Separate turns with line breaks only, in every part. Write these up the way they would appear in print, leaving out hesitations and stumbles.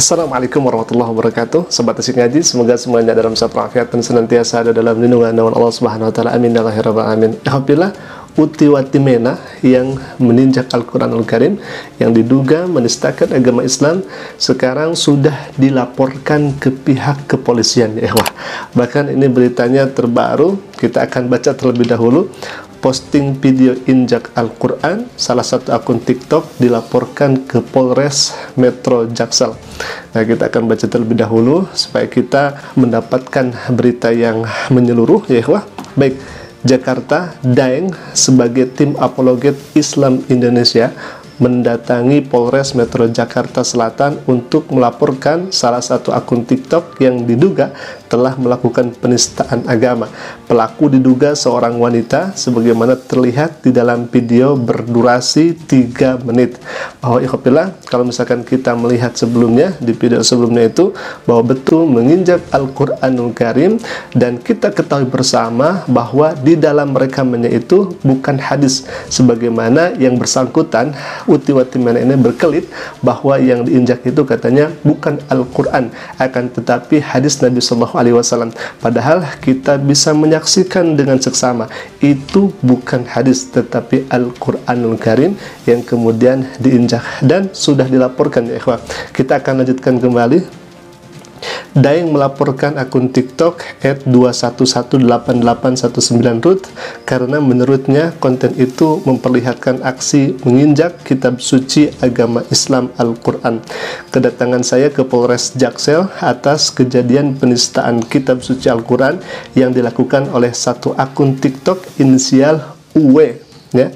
Assalamualaikum warahmatullahi wabarakatuh. Sobat Asik Ngaji, semoga semuanya dalam sehat walafiat dan senantiasa ada dalam lindungan Allah Subhanahu wa taala. Amin ya rabbal alamin. Alhamdulillah, uti watimena yang meninjak Al-Qur'anul Karim yang diduga menistakan agama Islam sekarang sudah dilaporkan ke pihak kepolisian ya. Wah, bahkan ini beritanya terbaru, kita akan baca terlebih dahulu. Posting video injak Al-Quran, salah satu akun TikTok dilaporkan ke Polres Metro Jaksel. Nah, kita akan baca terlebih dahulu supaya kita mendapatkan berita yang menyeluruh ya ikhwah. Baik, Jakarta, Daeng sebagai tim apologet Islam Indonesia mendatangi Polres Metro Jakarta Selatan untuk melaporkan salah satu akun TikTok yang diduga telah melakukan penistaan agama. Pelaku diduga seorang wanita sebagaimana terlihat di dalam video berdurasi 3 menit. Bahwa ikhwatillah, kalau misalkan kita melihat sebelumnya, di video sebelumnya itu, bahwa betul menginjak Al-Quranul Karim, dan kita ketahui bersama bahwa di dalam rekamannya itu bukan hadis, sebagaimana yang bersangkutan uti watimena ini berkelit bahwa yang diinjak itu katanya bukan Al-Quran, akan tetapi hadis Nabi SAW. Padahal kita bisa menyaksikan dengan seksama itu bukan hadis tetapi Al-Quranul Karim yang kemudian diinjak dan sudah dilaporkan ya ikhwah. Kita akan lanjutkan kembali. Daeng melaporkan akun TikTok @2118819 karena menurutnya konten itu memperlihatkan aksi menginjak kitab suci agama Islam Al-Quran. Kedatangan saya ke Polres Jaksel atas kejadian penistaan kitab suci Al-Quran yang dilakukan oleh satu akun TikTok inisial UW ya,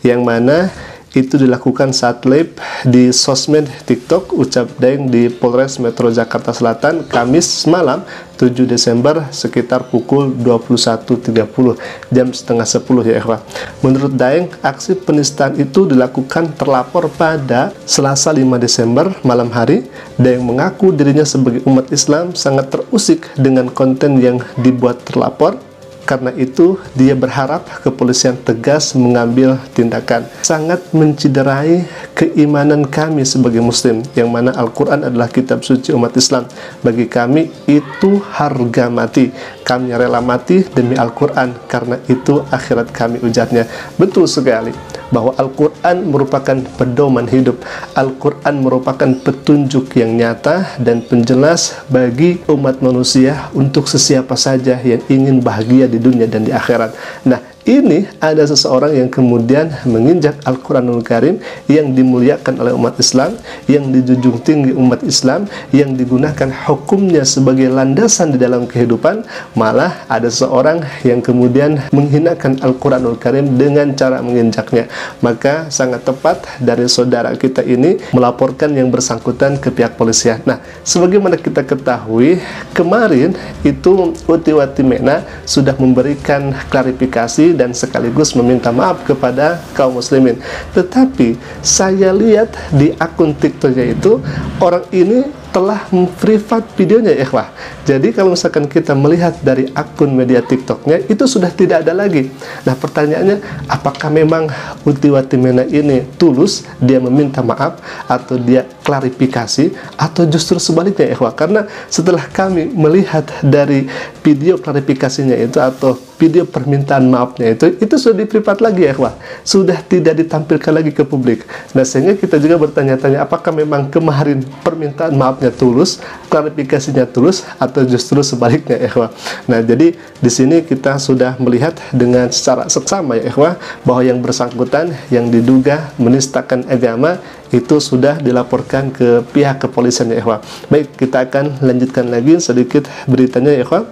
yang mana itu dilakukan saat live di sosmed TikTok, ucap Daeng di Polres Metro Jakarta Selatan Kamis malam 7 Desember sekitar pukul 21.30 jam setengah 10 ya ikhwah. Menurut Daeng, aksi penistaan itu dilakukan terlapor pada Selasa 5 Desember malam hari. Daeng mengaku dirinya sebagai umat Islam sangat terusik dengan konten yang dibuat terlapor. Karena itu, dia berharap kepolisian tegas mengambil tindakan. Sangat menciderai keimanan kami sebagai muslim, yang mana Al-Quran adalah kitab suci umat Islam. Bagi kami, itu harga mati. Kami rela mati demi Al-Quran, karena itu akhirat kami, ujarnya. Betul sekali bahwa Al-Quran merupakan pedoman hidup. Al-Quran merupakan petunjuk yang nyata dan penjelas bagi umat manusia untuk sesiapa saja yang ingin bahagia di dunia dan di akhirat. Nah, ini ada seseorang yang kemudian menginjak Al-Quranul Karim yang dimuliakan oleh umat Islam, yang dijunjung tinggi umat Islam, yang digunakan hukumnya sebagai landasan di dalam kehidupan. Malah ada seseorang yang kemudian menghinakan Al-Quranul Karim dengan cara menginjaknya. Maka sangat tepat dari saudara kita ini melaporkan yang bersangkutan ke pihak polisian. Nah, sebagaimana kita ketahui, kemarin itu uti watimena sudah memberikan klarifikasi dan sekaligus meminta maaf kepada kaum muslimin. Tetapi saya lihat di akun TikToknya itu, orang ini telah memprivat videonya ya ikhwah. Jadi kalau misalkan kita melihat dari akun media TikToknya, itu sudah tidak ada lagi. Nah, pertanyaannya, apakah memang uti watimena ini tulus, dia meminta maaf, atau dia klarifikasi, atau justru sebaliknya ya ikhwah? Karena setelah kami melihat dari video klarifikasinya itu atau video permintaan maafnya itu sudah diprivat lagi ya ikhwah, sudah tidak ditampilkan lagi ke publik. Nah, sehingga kita juga bertanya-tanya, apakah memang kemarin permintaan maafnya tulus, klarifikasinya tulus, atau justru sebaliknya ya ikhwah. Nah, jadi di sini kita sudah melihat dengan secara seksama ya ikhwah, bahwa yang bersangkutan yang diduga menistakan agama itu sudah dilaporkan ke pihak kepolisian ya ikhwah. Baik, kita akan lanjutkan lagi sedikit beritanya ya ikhwah.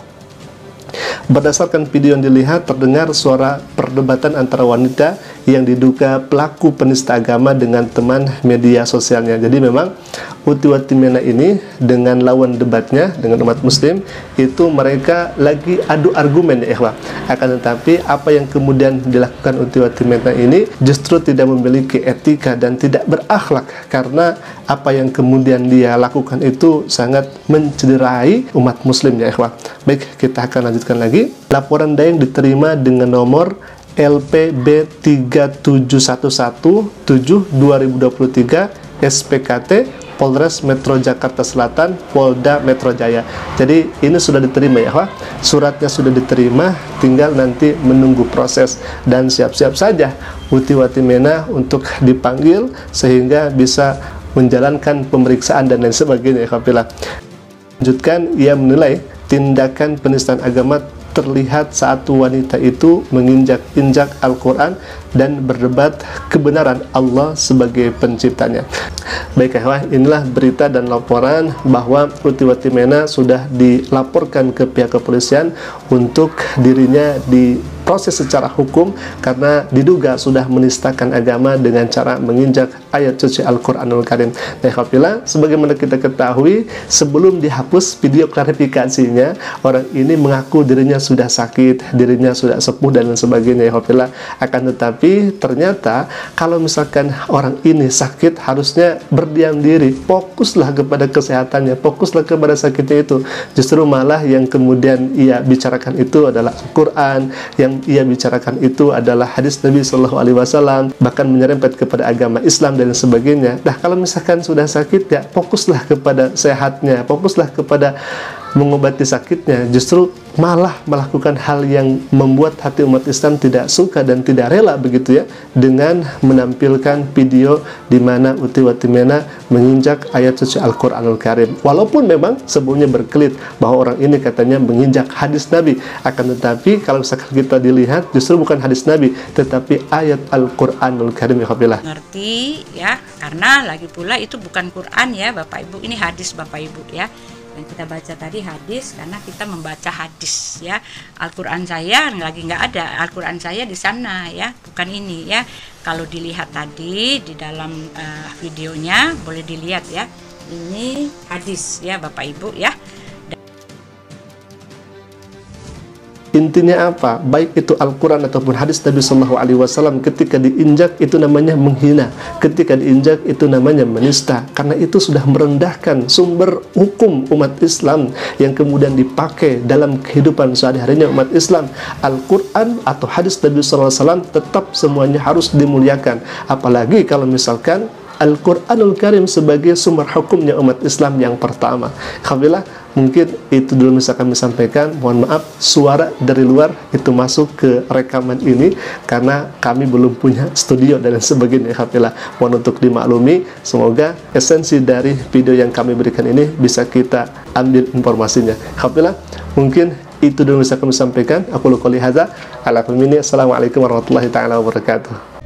Berdasarkan video yang dilihat, terdengar suara perdebatan antara wanita yang diduga pelaku penista agama dengan teman media sosialnya. Jadi memang uti watimena ini dengan lawan debatnya dengan umat muslim itu mereka lagi adu argumen ya ikhwah. Akan tetapi apa yang kemudian dilakukan uti watimena ini justru tidak memiliki etika dan tidak berakhlak, karena apa yang kemudian dia lakukan itu sangat mencederai umat muslim ya ikhwah. Baik, kita akan lanjutkan lagi. Laporan Daeng diterima dengan nomor LPB 37117/2023 SPKT Polres Metro Jakarta Selatan, Polda Metro Jaya. Jadi ini sudah diterima ya, Pak. Suratnya sudah diterima, tinggal nanti menunggu proses dan siap-siap saja Uti Watimena untuk dipanggil sehingga bisa menjalankan pemeriksaan dan lain sebagainya ya, Pak. Lanjutkan, ia menilai tindakan penistaan agama terlihat saat wanita itu menginjak-injak Al-Quran dan berdebat kebenaran Allah sebagai penciptanya. Baik, inilah berita dan laporan bahwa Uti Watimena sudah dilaporkan ke pihak kepolisian untuk dirinya diproses secara hukum karena diduga sudah menistakan agama dengan cara menginjak ayat suci Al-Quranul Karim. Nah, sebagaimana kita ketahui, sebelum dihapus video klarifikasinya, orang ini mengaku dirinya sudah sakit, dirinya sudah sepuh dan lain sebagainya. Akan tetapi ternyata kalau misalkan orang ini sakit, harusnya berdiam diri, fokuslah kepada kesehatannya, fokuslah kepada sakitnya itu. Justru malah yang kemudian ia bicarakan itu adalah Al-Quran, yang ia bicarakan itu adalah hadis Nabi Shallallahu Alaihi Wasallam, bahkan menyerempet kepada agama Islam dan sebagainya. Nah, kalau misalkan sudah sakit, ya fokuslah kepada sehatnya, fokuslah kepada mengobati sakitnya. Justru malah melakukan hal yang membuat hati umat Islam tidak suka dan tidak rela begitu ya, dengan menampilkan video di mana Uti Watimena menginjak ayat suci Al-Quranul Karim. Walaupun memang sebelumnya berkelit bahwa orang ini katanya menginjak hadis Nabi, akan tetapi kalau misalkan kita dilihat, justru bukan hadis Nabi tetapi ayat Al-Quranul Karim.
Ngerti ya, karena lagi pula itu bukan Quran ya Bapak Ibu, ini hadis Bapak Ibu ya. Yang kita baca tadi hadis karena kita membaca hadis ya. Al-Quran saya lagi nggak ada, Al-Quran saya di sana ya, bukan ini ya. Kalau dilihat tadi di dalam videonya boleh dilihat ya, ini hadis ya Bapak Ibu ya.
Intinya apa? Baik itu Al-Quran ataupun hadis Nabi Shallallahu Alaihi Wasallam, ketika diinjak itu namanya menghina, ketika diinjak itu namanya menista, karena itu sudah merendahkan sumber hukum umat Islam yang kemudian dipakai dalam kehidupan sehari-harinya umat Islam. Al-Quran atau hadis Nabi Shallallahu Alaihi Wasallam tetap semuanya harus dimuliakan, apalagi kalau misalkan Al-Quranul Karim sebagai sumber hukumnya umat Islam yang pertama. Alhamdulillah, mungkin itu dulu bisa kami sampaikan. Mohon maaf suara dari luar itu masuk ke rekaman ini karena kami belum punya studio dan sebagainya. Alhamdulillah, mohon untuk dimaklumi. Semoga esensi dari video yang kami berikan ini bisa kita ambil informasinya. Alhamdulillah, mungkin itu dulu bisa kami sampaikan. Aku qouli hadza. Assalamualaikum warahmatullahi taala wabarakatuh.